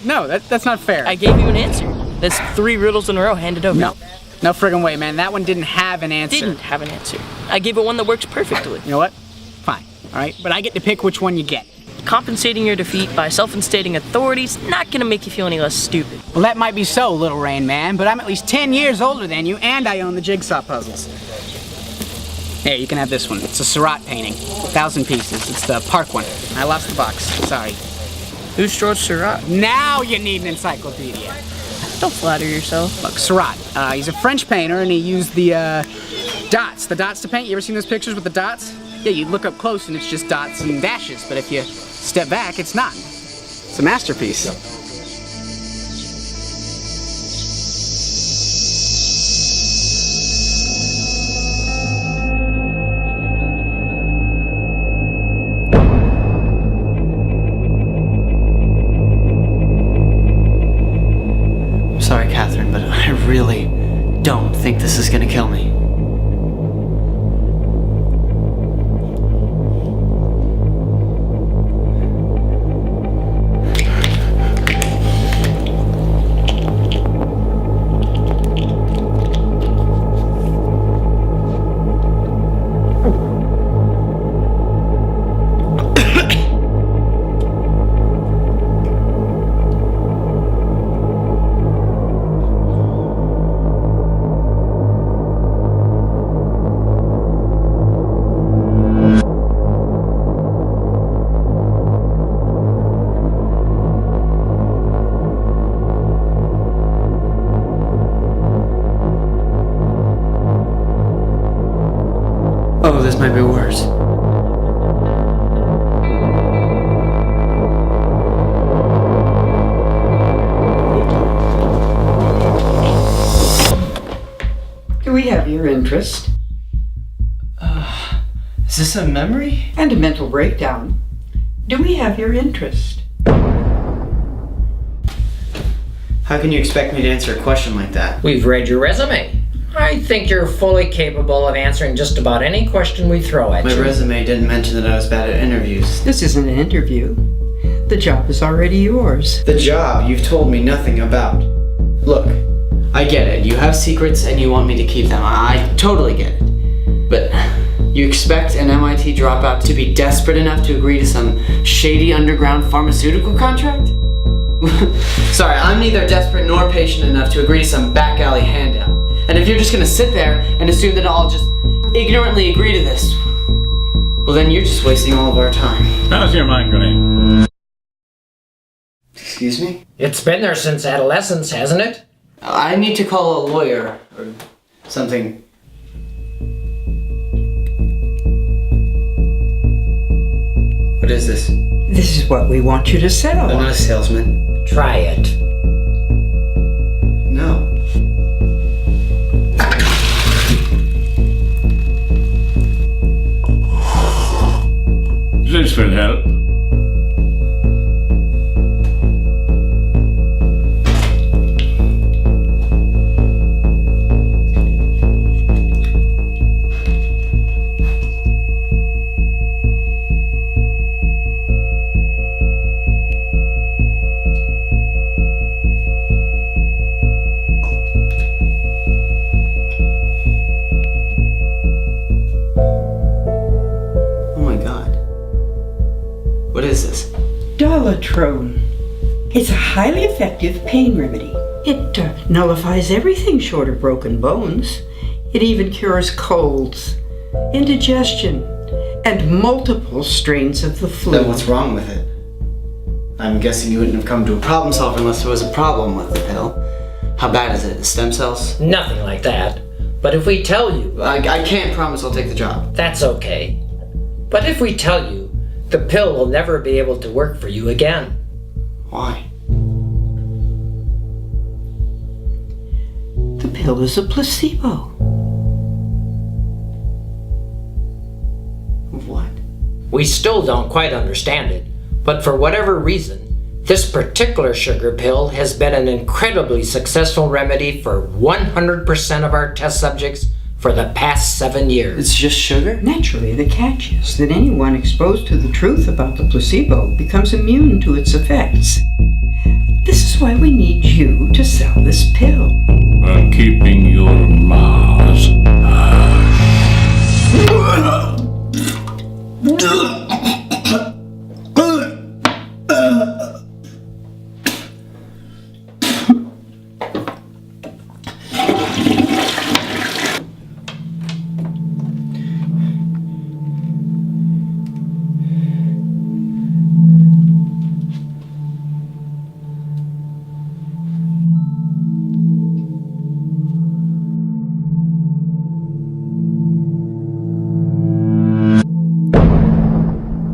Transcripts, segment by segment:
No, that's not fair. I gave you an answer. That's 3 riddles in a row handed over. No friggin' way, man. That one didn't have an answer. Didn't have an answer. I gave it one that works perfectly. You know what? Fine, all right? But I get to pick which one you get. Compensating your defeat by self-instating authority's not gonna make you feel any less stupid. Well, that might be so, Little Rain Man, but I'm at least 10 years older than you, and I own the jigsaw puzzles. Here, you can have this one. It's a Seurat painting. 1,000 pieces. It's the park one. I lost the box. Sorry. Who's George Seurat? Now you need an encyclopedia. Don't flatter yourself. Look, Seurat, he's a French painter, and he used the dots to paint. You ever seen those pictures with the dots? Yeah, you look up close and it's just dots and dashes, but if you step back, it's not. It's a masterpiece. I'm sorry, Catherine, but I really don't think this is gonna kill me. Oh, this might be worse. Do we have your interest? Is this a memory? And a mental breakdown. Do we have your interest? How can you expect me to answer a question like that? We've read your resume. I think you're fully capable of answering just about any question we throw at My you. resume didn't mention that I was bad at interviews. This isn't an interview. The job is already yours. The job you've told me nothing about. Look, I get it. You have secrets and you want me to keep them. I totally get it. But you expect an MIT dropout to be desperate enough to agree to some shady underground pharmaceutical contract? Sorry, I'm neither desperate nor patient enough to agree to some back alley handout. And if you're just gonna sit there and assume that I'll just ignorantly agree to this, well then you're just wasting all of our time. How's your migraine? Excuse me? It's been there since adolescence, hasn't it? I need to call a lawyer or something. What is this? This is what we want you to sell. I'm not a salesman. Try it. No. This will help. Oh my god. What is this? Dolatrone. It's a highly effective pain remedy. It nullifies everything short of broken bones. It even cures colds, indigestion, and multiple strains of the flu. Then what's wrong with it? I'm guessing you wouldn't have come to a problem solver unless there was a problem with the pill. How bad is it? The stem cells? Nothing like that. But if we tell you, I can't promise I'll take the job. that's okay. But if we tell you, the pill will never be able to work for you again. Why? The pill is a placebo. What? We still don't quite understand it, but for whatever reason, this particular sugar pill has been an incredibly successful remedy for 100% of our test subjects for the past 7 years. It's just sugar? Naturally, the catch is that anyone exposed to the truth about the placebo becomes immune to its effects. why we need you to sell this pill. I'm keeping your Mars.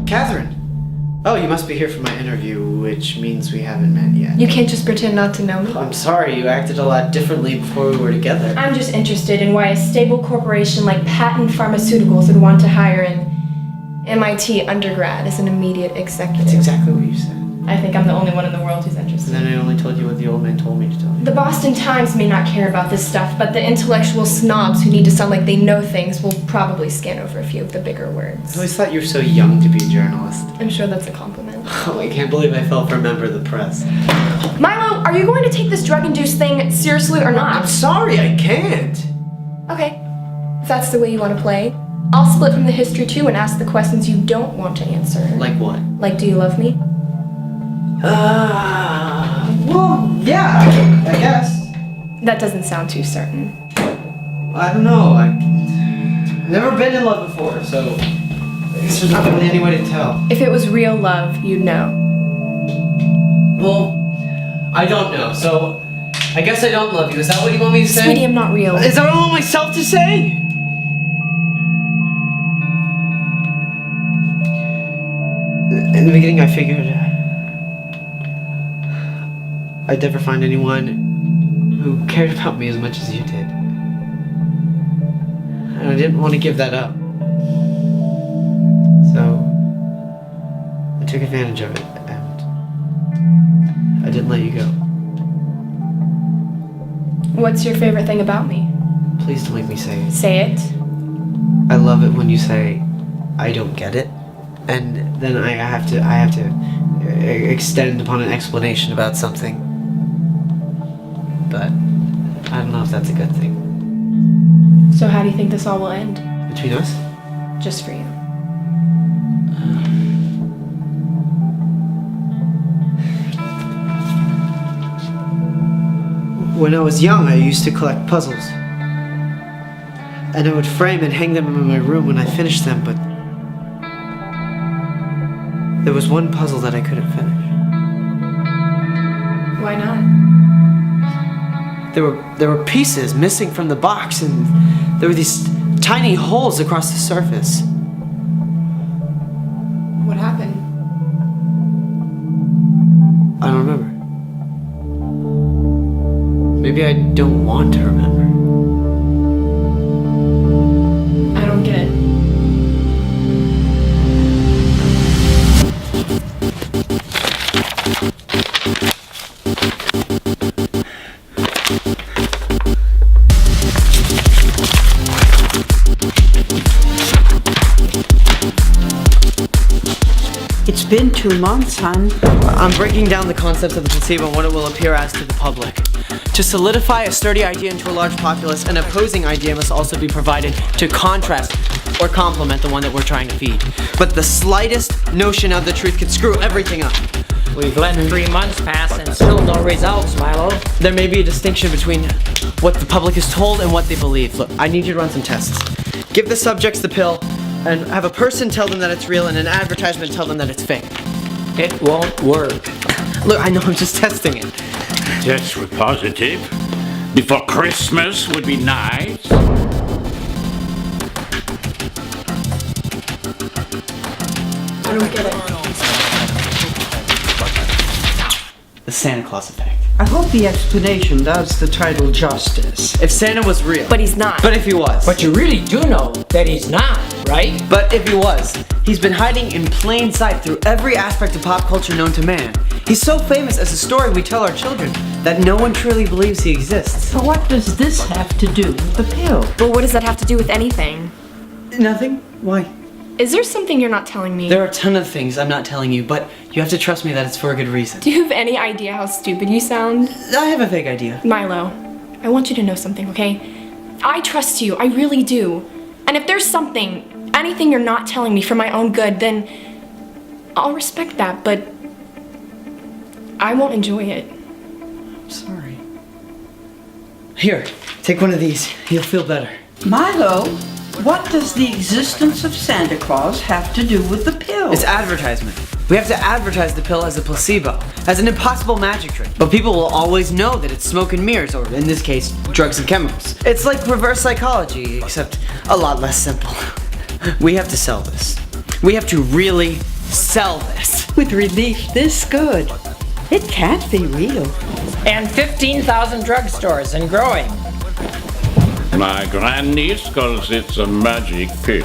Catherine! Oh, you must be here for my interview, which means we haven't met yet. You can't just pretend not to know me. I'm sorry, you acted a lot differently before we were together. I'm just interested in why a stable corporation like Patent Pharmaceuticals would want to hire an MIT undergrad as an immediate executive. That's exactly what you said. I think I'm the only one in the world who's interested. And then I only told you what the old man told me to tell you. The Boston Times may not care about this stuff, but the intellectual snobs who need to sound like they know things will probably scan over a few of the bigger I words. always thought you were so young to be a journalist. I'm sure that's a compliment. Oh, I can't believe I fell for a member of the press. Milo, are you going to take this drug-induced thing seriously or not? I'm sorry, I can't. Okay. If that's the way you want to play, I'll split from the history too and ask the questions you don't want to answer. Like what? Like, do you love me? Well, yeah, I guess. That doesn't sound too certain. I don't know, I've never been in love before, so I guess there's not really any way to tell. If it was real love, you'd know. Well, I don't know, so I guess I don't love you. Is that what you want me to say? Sweetie, I'm not real. Is that what I want myself to say? In the beginning, I figured I'd never find anyone who cared about me as much as you did. And I didn't want to give that up. So I took advantage of it, and I didn't let you go. What's your favorite thing about me? Please don't make me say it. Say it. I love it when you say, I don't get it. And then I have to extend upon an explanation about something. But I don't know if that's a good thing. So how do you think this all will end? Between us? Just for you. When I was young, I used to collect puzzles. And I would frame and hang them in my room when I finished them, but there was one puzzle that I couldn't finish. Why not? There were pieces missing from the box, and there were these tiny holes across the surface. What happened? I don't remember. Maybe I don't want to remember. I don't get it. It's been 2 months, hon. I'm breaking down the concept of the placebo and what it will appear as to the public. To solidify a sturdy idea into a large populace, an opposing idea must also be provided to contrast or complement the one that we're trying to feed. But the slightest notion of the truth could screw everything up. We've let 3 months pass and still no results, Milo. There may be a distinction between what the public is told and what they believe. Look, I need you to run some tests. Give the subjects the pill, and have a person tell them that it's real and an advertisement tell them that it's fake. It won't work. Look, I know I'm just testing it. That's positive. Before Christmas would be nice. I don't get it. The Santa Claus effect. I hope the explanation does the title justice. If Santa was real. But he's not. But if he was. But you really do know that he's not, right? But if he was, he's been hiding in plain sight through every aspect of pop culture known to man. He's so famous as a story we tell our children that no one truly believes he exists. So what does this have to do with the pill? But what does that have to do with anything? Nothing? Why? Is there something you're not telling me? There are a ton of things I'm not telling you, but You have to trust me that it's for a good reason. Do you have any idea how stupid you sound? I have a vague idea. Milo, I want you to know something, okay? I trust you, I really do. And if there's something, anything you're not telling me for my own good, then I'll respect that, but I won't enjoy it. I'm sorry. Here, take one of these. You'll feel better. Milo, what does the existence of Santa Claus have to do with the pill? It's advertisement. We have to advertise the pill as a placebo, as an impossible magic trick. But people will always know that it's smoke and mirrors, or in this case, drugs and chemicals. It's like reverse psychology, except a lot less simple. We have to sell this. We have to really sell this. With relief this good, it can't be real. And 15,000 drugstores and growing. My grandniece calls it a magic pill.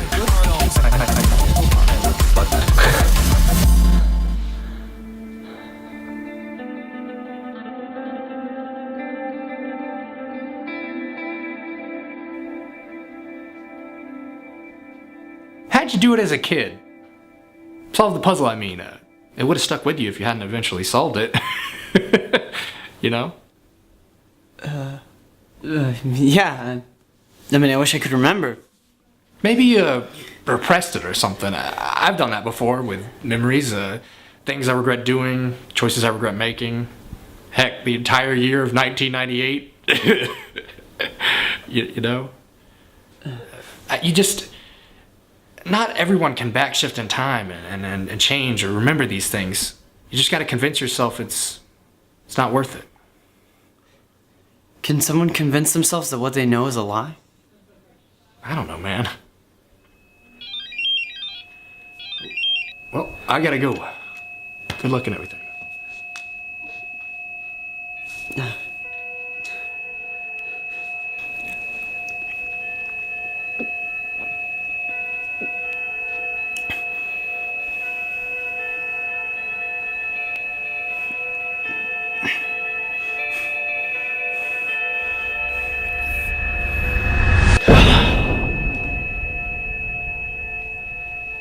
How'd you do it as a kid? Solve the puzzle, I mean. It would have stuck with you if you hadn't eventually solved it. You know? Yeah. I mean, I wish I could remember. Maybe you repressed it or something. I've done that before with memories, things I regret doing, choices I regret making. Heck, the entire year of 1998. you know? You just... Not everyone can backshift in time and change or remember these things. You just gotta convince yourself it's not worth it. Can someone convince themselves that what they know is a lie? I don't know, man. Well, I gotta go. Good luck and everything.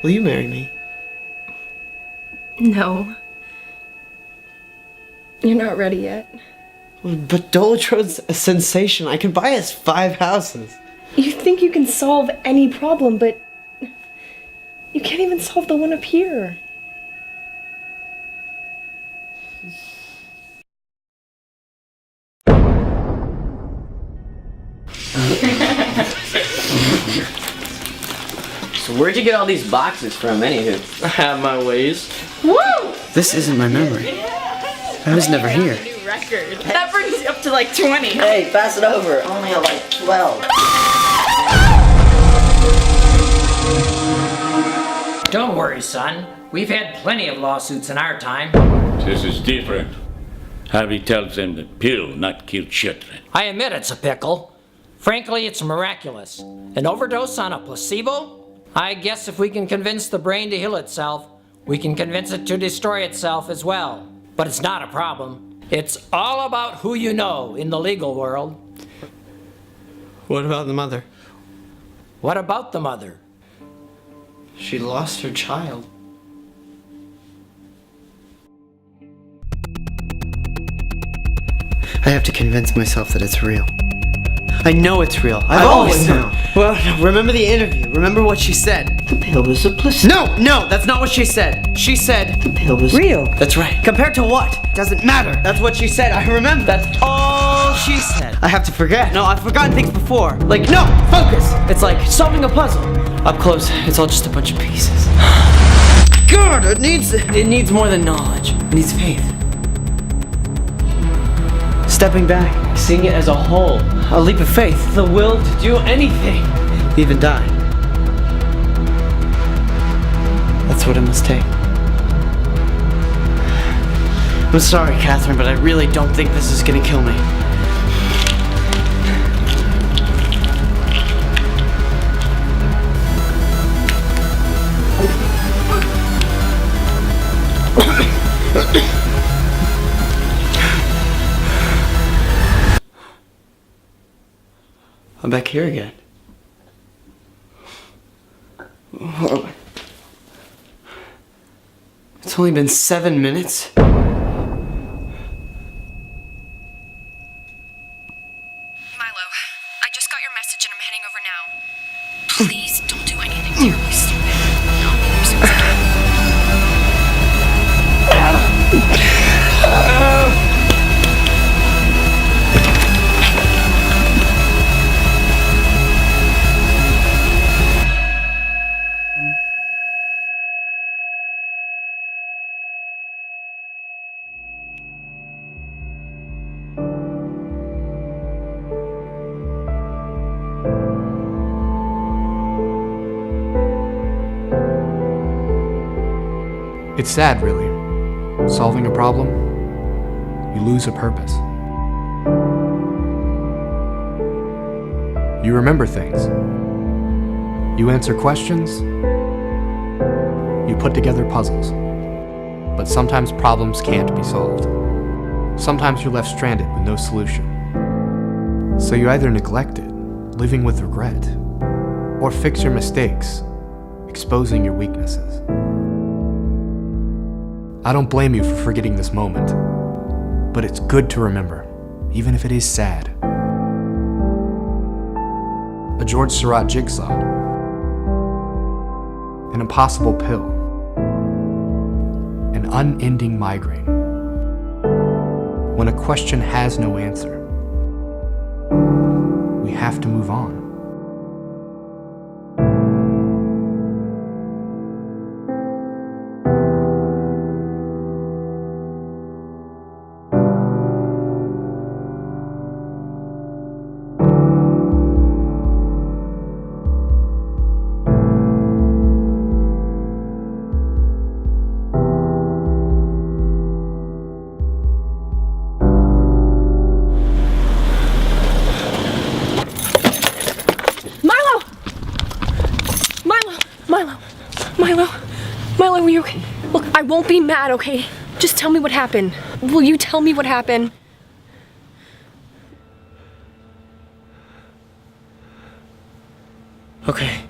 Will you marry me? No. You're not ready yet. But Dulwich Road's a sensation. I can buy us 5 houses. You think you can solve any problem, but you can't even solve the one up here. So where'd you get all these boxes from, anywho? I have my ways. Woo! This isn't my memory. I was never here. New record. That brings you up to like 20. Hey, pass it over. Only at like 12. Don't worry, son. We've had plenty of lawsuits in our time. This is different. Harvey tells them that pill not kill children. I admit it's a pickle. Frankly, it's miraculous. An overdose on a placebo? I guess if we can convince the brain to heal itself, we can convince it to destroy itself as well. But it's not a problem. It's all about who you know in the legal world. What about the mother? What about the mother? She lost her child. I have to convince myself that it's real. I know it's real. I've always known. Well, remember the interview. Remember what she said. The pill was a placebo. No, that's not what she said. She said, The pill was real. that's right. Compared to what? Doesn't matter. That's what she said. I remember. That's all she said. I have to forget. No, I've forgotten things before. Like, no, focus. It's like solving a puzzle. Up close, it's all just a bunch of pieces. God, it needs more than knowledge. It needs faith. Stepping back, seeing it as a whole, a leap of faith, the will to do anything, even die. That's what it must take. I'm sorry, Catherine, but I really don't think this is gonna kill me. I'm back here again. It's only been 7 minutes. Milo, I just got your message and I'm heading over now. Please don't do anything terribly stupid. I'll be there soon as I can. It's sad, really. Solving a problem, you lose a purpose. You remember things. You answer questions. You put together puzzles. But sometimes problems can't be solved. Sometimes you're left stranded with no solution. So you either neglect it, living with regret, or fix your mistakes, exposing your weaknesses. I don't blame you for forgetting this moment, but it's good to remember, even if it is sad. A George Seurat jigsaw, an impossible pill, an unending migraine. When a question has no answer, we have to move on. Milo, are you okay? Look, I won't be mad, okay? Just tell me what happened. Will you tell me what happened? Okay.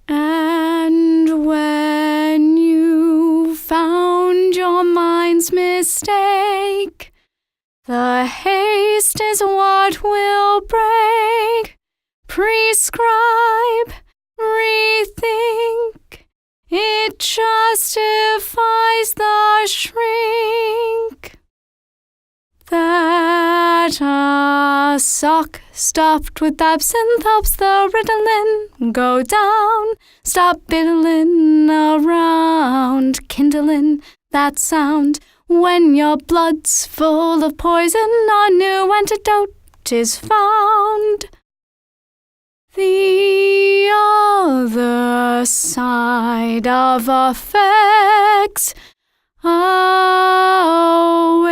And when you found your mind's mistake, the haste is what will break. Prescribe, rethink. It justifies the shrink. That a sock stuffed with absinthe helps the Ritalin go down. Stop biddling around, kindling that sound. When your blood's full of poison, a new antidote is found. The other side of effects. Oh,